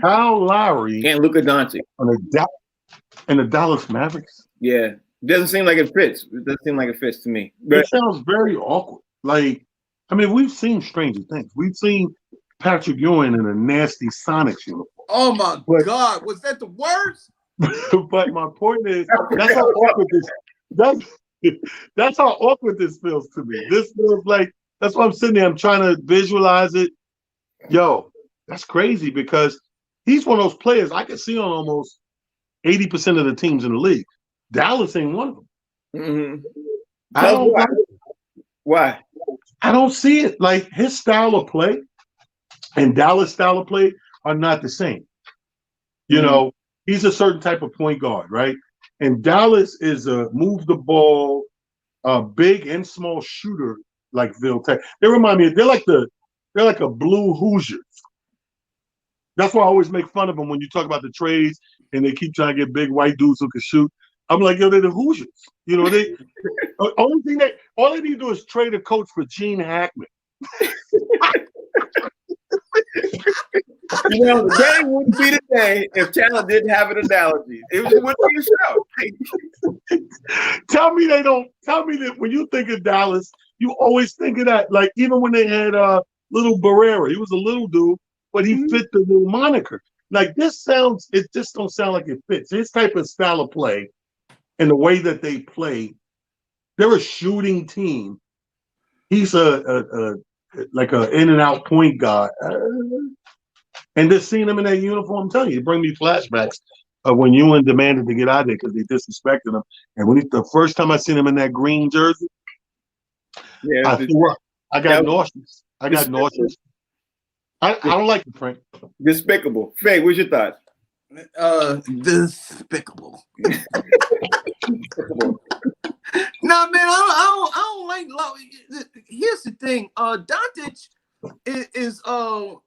Kyle Lowry and Luka Doncic and the Dallas Mavericks. Yeah. It doesn't seem like it fits. It doesn't seem like it fits to me. But it sounds very awkward. We've seen stranger things. We've seen Patrick Ewing in a nasty Sonics uniform. Oh my God, was that the worst? But my point is, that's how awkward that's how awkward this feels to me. This feels like that's why I'm sitting there. I'm trying to visualize it. Yo, that's crazy because he's one of those players I can see on almost 80% of the teams in the league. Dallas ain't one of them. Mm-hmm. I don't know. Why? I don't see it. Like his style of play and Dallas' style of play are not the same. He's a certain type of point guard, right? And Dallas is a move the ball, big and small shooter like Ville Tech. They remind me. They're like a blue Hoosiers. That's why I always make fun of them when you talk about the trades and they keep trying to get big white dudes who can shoot. I'm like, yo, they're the Hoosiers. All they need to do is trade a coach for Gene Hackman. The day wouldn't be the day if Chandler didn't have an analogy. It wouldn't be a show. Tell me that when you think of Dallas, you always think of that. Like even when they had little Barrera, he was a little dude, but he fit the little moniker. Like it just don't sound like it fits. His type of style of play and the way that they play, they're a shooting team. He's a in and out point guard. And just seeing him in that uniform, I'm telling you, it brings me flashbacks of when Ewan demanded to get out of there because they disrespected him. And the first time I seen him in that green jersey, I threw up. I got nauseous. I don't like it, Frank. Despicable. Faye, what's your thoughts? Despicable. No, man, I don't like Lowry. Here's the thing. Doncic is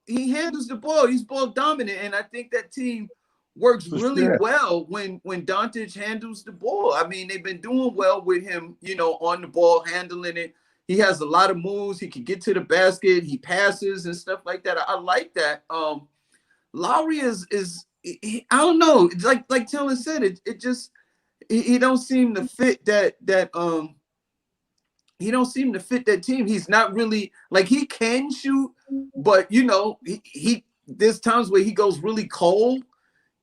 he handles the ball. He's ball dominant, and I think that team works really well when Doncic handles the ball. I mean, they've been doing well with him, on the ball, handling it. He has a lot of moves. He can get to the basket. He passes and stuff like that. I like that. Lowry is I don't know. It's like Taylor said, it just he don't seem to fit that he don't seem to fit that team. He's not really like he can shoot, but he there's times where he goes really cold.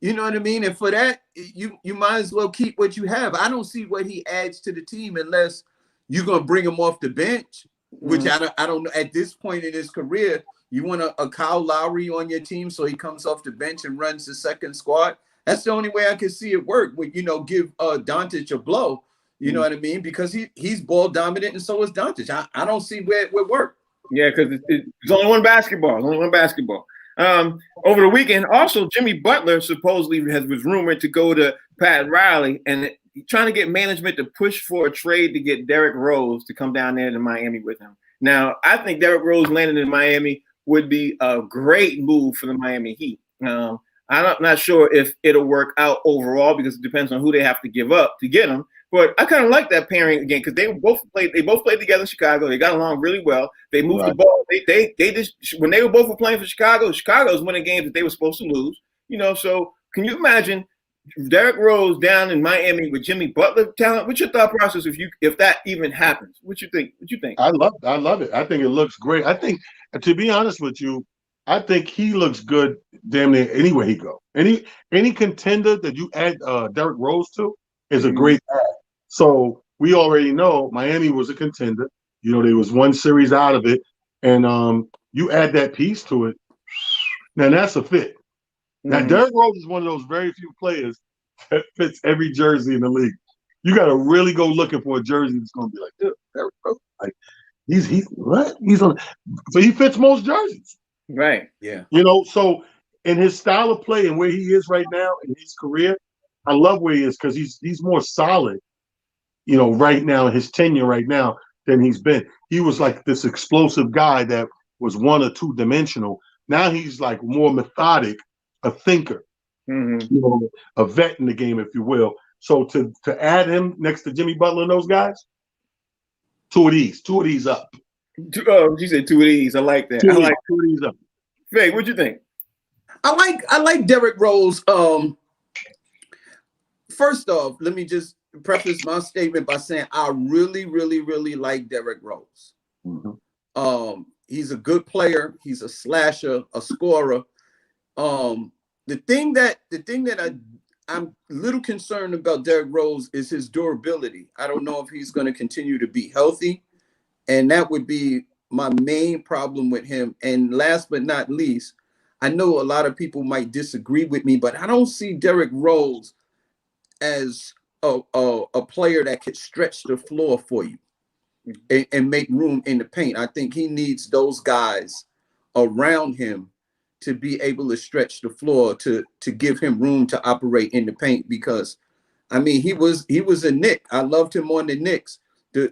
You know what I mean? And for that, you might as well keep what you have. I don't see what he adds to the team unless you're gonna bring him off the bench, which I don't know at this point in his career. You want a Kyle Lowry on your team so he comes off the bench and runs the second squad. That's the only way I can see it work. With give Doncic a blow. You know what I mean? Because he's ball dominant and so is Doncic. I don't see where it would work. Yeah, because it's only one basketball. It's only one basketball. Over the weekend, also Jimmy Butler supposedly was rumored to go to Pat Riley and trying to get management to push for a trade to get Derrick Rose to come down there to Miami with him. Now, I think Derrick Rose landing in Miami would be a great move for the Miami Heat. I'm not sure if it'll work out overall because it depends on who they have to give up to get him. But I kind of like that pairing again because they both played together in Chicago. They got along really well. They moved the ball. They just when they were both playing for Chicago was winning games that they were supposed to lose. So can you imagine Derrick Rose down in Miami with Jimmy Butler talent? What's your thought process if that even happens? What you think? I love it. I think it looks great. I think, to be honest with you, I think he looks good damn near anywhere he go. Any contender that you add Derrick Rose to is a great add. So we already know Miami was a contender. There was one series out of it, and you add that piece to it. Now that's a fit. Now Derrick Rose is one of those very few players that fits every jersey in the league. You got to really go looking for a jersey that's going to be like Derrick Rose. Like he's what? So he fits most jerseys. Right. Yeah. So in his style of play and where he is right now in his career, I love where he is because he's more solid. Right now, his tenure right now than he's been. He was like this explosive guy that was 1 or 2 dimensional. Now he's like more methodic, a thinker, a vet in the game, if you will. So to add him next to Jimmy Butler and those guys, two of these up. You said 2 of these. I like that. 2 of these up. Faye, what'd you think? I like Derrick Rose. First off, let me just preface my statement by saying I really, really, really like Derrick Rose. He's a good player. He's a slasher, a scorer. The thing that I'm a little concerned about Derrick Rose is his durability. I don't know if he's going to continue to be healthy, and that would be my main problem with him. And last but not least, I know a lot of people might disagree with me, but I don't see Derrick Rose as a player that could stretch the floor for you and make room in the paint. I think he needs those guys around him to be able to stretch the floor to give him room to operate in the paint because, he was a Knick. I loved him on the Knicks. The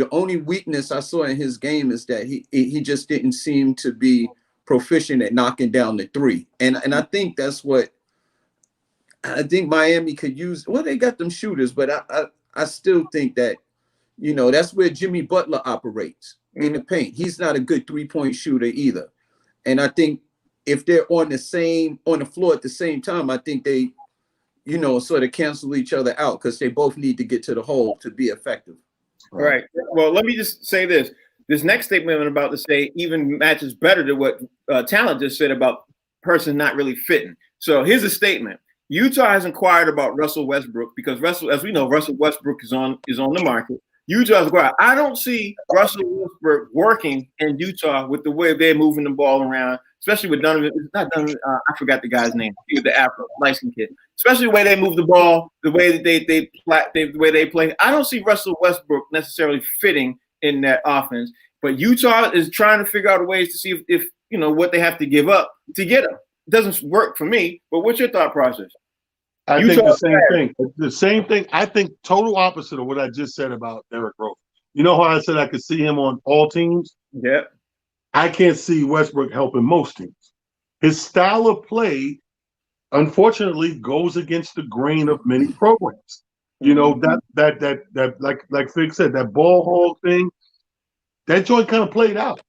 only weakness I saw in his game is that he just didn't seem to be proficient at knocking down the three. And I think that's what I think Miami could use. Well, they got them shooters, but I still think that, that's where Jimmy Butler operates in the paint. He's not a good 3-point shooter either. And I think if they're on the floor at the same time, I think they, sort of cancel each other out because they both need to get to the hole to be effective. Right. Well, let me just say this. This next statement I'm about to say even matches better to what Talent just said about person not really fitting. So here's a statement. Utah has inquired about Russell Westbrook because as we know, Russell Westbrook is on the market. Utah has inquired. I don't see Russell Westbrook working in Utah with the way they're moving the ball around, especially with Donovan. It's not Donovan. I forgot the guy's name. He was the Afro light-skinned kid. Especially the way they move the ball, the way that the way they play. I don't see Russell Westbrook necessarily fitting in that offense. But Utah is trying to figure out ways to see if what they have to give up to get him. It doesn't work for me. But what's your thought process? I think the same thing. The same thing. I think total opposite of what I just said about Derrick Rose. You know how I said I could see him on all teams? Yeah. I can't see Westbrook helping most teams. His style of play, unfortunately, goes against the grain of many programs. That like Fig said, that ball hog thing, that joint kind of played out.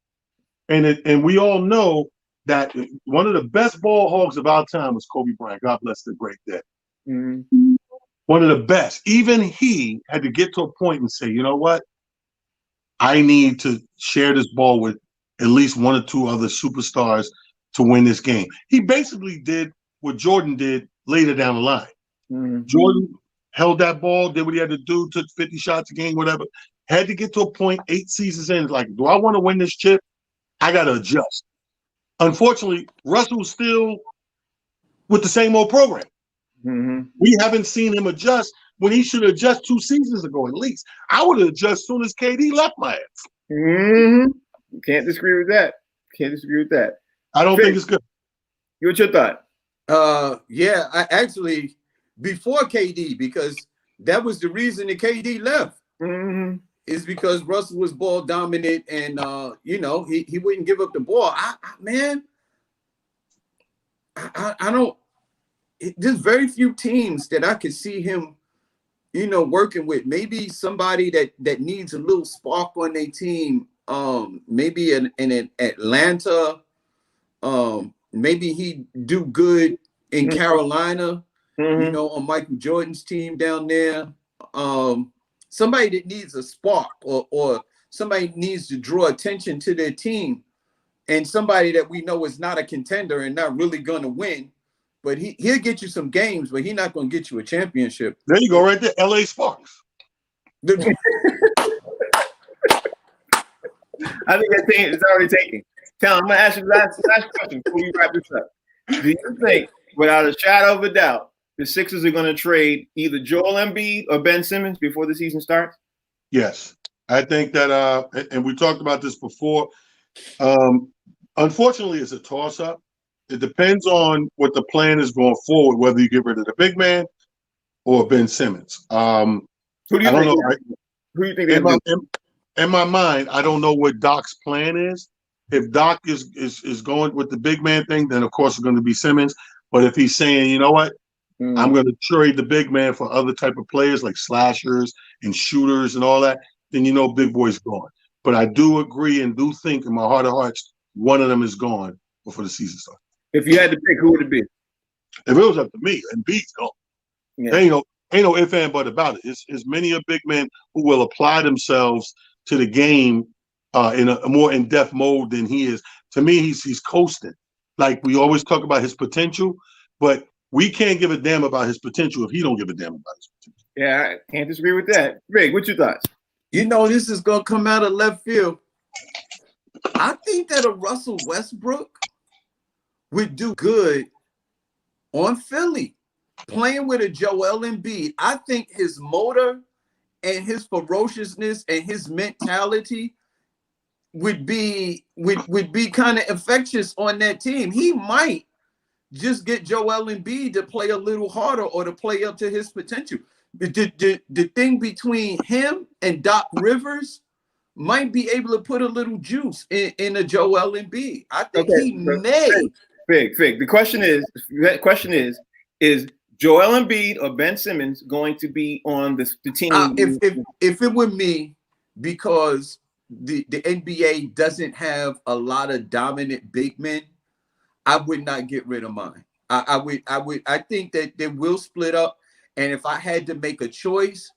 And we all know that one of the best ball hogs of our time was Kobe Bryant. God bless the great dead. One of the best. Even he had to get to a point and say, you know what? I need to share this ball with at least 1 or 2 other superstars to win this game. He basically did what Jordan did later down the line. Jordan held that ball, did what he had to do, took 50 shots a game, whatever. Had to get to a point 8 seasons in, like, do I want to win this chip? I got to adjust. unfortunately, Russell's still with the same old program. Mm-hmm. We haven't seen him adjust when he should adjust 2 seasons ago at least. I would have adjusted as soon as KD left my ass. Mm-hmm. Can't disagree with that. Can't disagree with that. I don't think it's good. What's your thought? Yeah, I actually before KD, because that was the reason that KD left. Mm-hmm. Is because Russell was ball dominant and he wouldn't give up the ball. I don't. There's very few teams that I could see him, working with. Maybe somebody that needs a little spark on their team. Maybe in Atlanta. Maybe he do good in Carolina. Mm-hmm. On Michael Jordan's team down there. Somebody that needs a spark or somebody needs to draw attention to their team, and somebody that we know is not a contender and not really going to win, but he'll get you some games, but he's not going to get you a championship. There you go, right there, LA Sparks. I think that team is already taken. Tell him, I'm going to ask you the last question before we wrap this up. Do you think, without a shadow of a doubt, the Sixers are going to trade either Joel Embiid or Ben Simmons before the season starts? Yes. I think that, and we talked about this before, unfortunately, it's a toss-up. It depends on what the plan is going forward, whether you get rid of the big man or Ben Simmons. Who do you I don't think? know. Who do you think? In my mind, I don't know what Doc's plan is. If Doc is going with the big man thing, then of course it's going to be Simmons. But if he's saying, you know what, I'm going to trade the big man for other type of players like slashers and shooters and all that, then Big Boy's gone. But I do agree and do think in my heart of hearts, one of them is gone before the season starts. If you had to pick, who would it be? If it was up to me, Embiid's gone. Yeah. Ain't no ifs and but about it. It's many a big men who will apply themselves to the game in a more in-depth mode than he is. To me, he's coasting. Like we always talk about his potential, but we can't give a damn about his potential if he don't give a damn about his potential. Yeah, I can't disagree with that. Rick, what's your thoughts? This is going to come out of left field. I think that a Russell Westbrook would do good on Philly, playing with a Joel Embiid. I think his motor and his ferociousness and his mentality would be kind of infectious on that team. He might just get Joel Embiid to play a little harder or to play up to his potential. The thing between him and Doc Rivers might be able to put a little juice in a Joel Embiid. I think he may. Fig. The question is Joel Embiid or Ben Simmons going to be on the team? If it were me, because the NBA doesn't have a lot of dominant big men, I would not get rid of mine. I think that they will split up. And if I had to make a choice,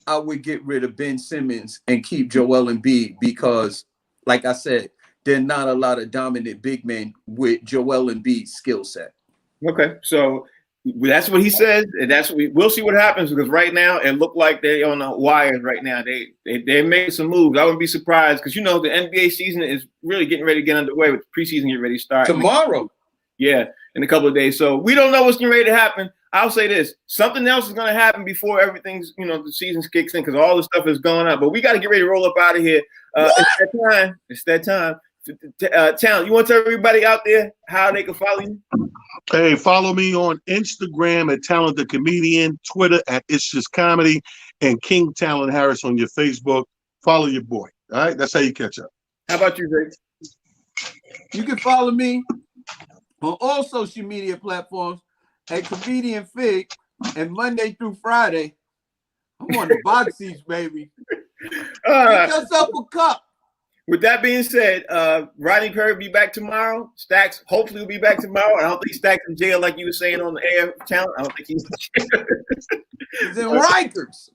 I would get rid of Ben Simmons and keep Joel Embiid because, like I said, there are not a lot of dominant big men with Joel Embiid's skill set. Okay, so that's what he says, and that's what we'll see what happens because right now it looked like they're on the wires right now. They're making some moves. I wouldn't be surprised because the NBA season is really getting ready to get underway with preseason getting ready to start tomorrow. Yeah, in a couple of days. So we don't know what's getting ready to happen. I'll say this: something else is going to happen before everything's the season kicks in because all the stuff is going on. But we got to get ready to roll up out of here. It's that time. Talent, you want to tell everybody out there how they can follow you? Hey, follow me on Instagram at Talent the Comedian, Twitter at It's Just Comedy, and King Talent Harris on your Facebook. Follow your boy. All right, that's how you catch up. How about you, Rick? You can follow me on all social media platforms at Comedian Fig, and Monday through Friday, I'm on the box seats, baby. Get yourself a cup. With that being said, Rodney Perry will be back tomorrow. Stacks hopefully will be back tomorrow. I don't think Stacks in jail like you were saying on the air, Talent. I don't think he's in jail. He's in Rikers.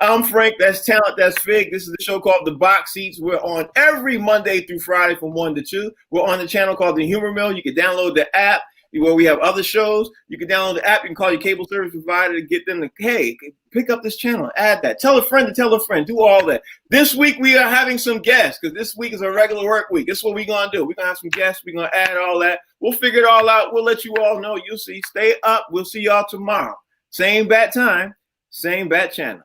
I'm Frank. That's Talent. That's Fig. This is the show called The Box Seats. We're on every Monday through Friday from 1 to 2. We're on the channel called The Humor Mill. You can download the app. where we have other shows. You can download the app. You can call your cable service provider to get them to, hey, pick up this channel, add that. Tell a friend to tell a friend. Do all that. This week we are having some guests because this week is a regular work week. This is what we're going to do. We're going to have some guests. We're going to add all that. We'll figure it all out. We'll let you all know. You'll see. Stay up. We'll see y'all tomorrow. Same bat time, same bat channel.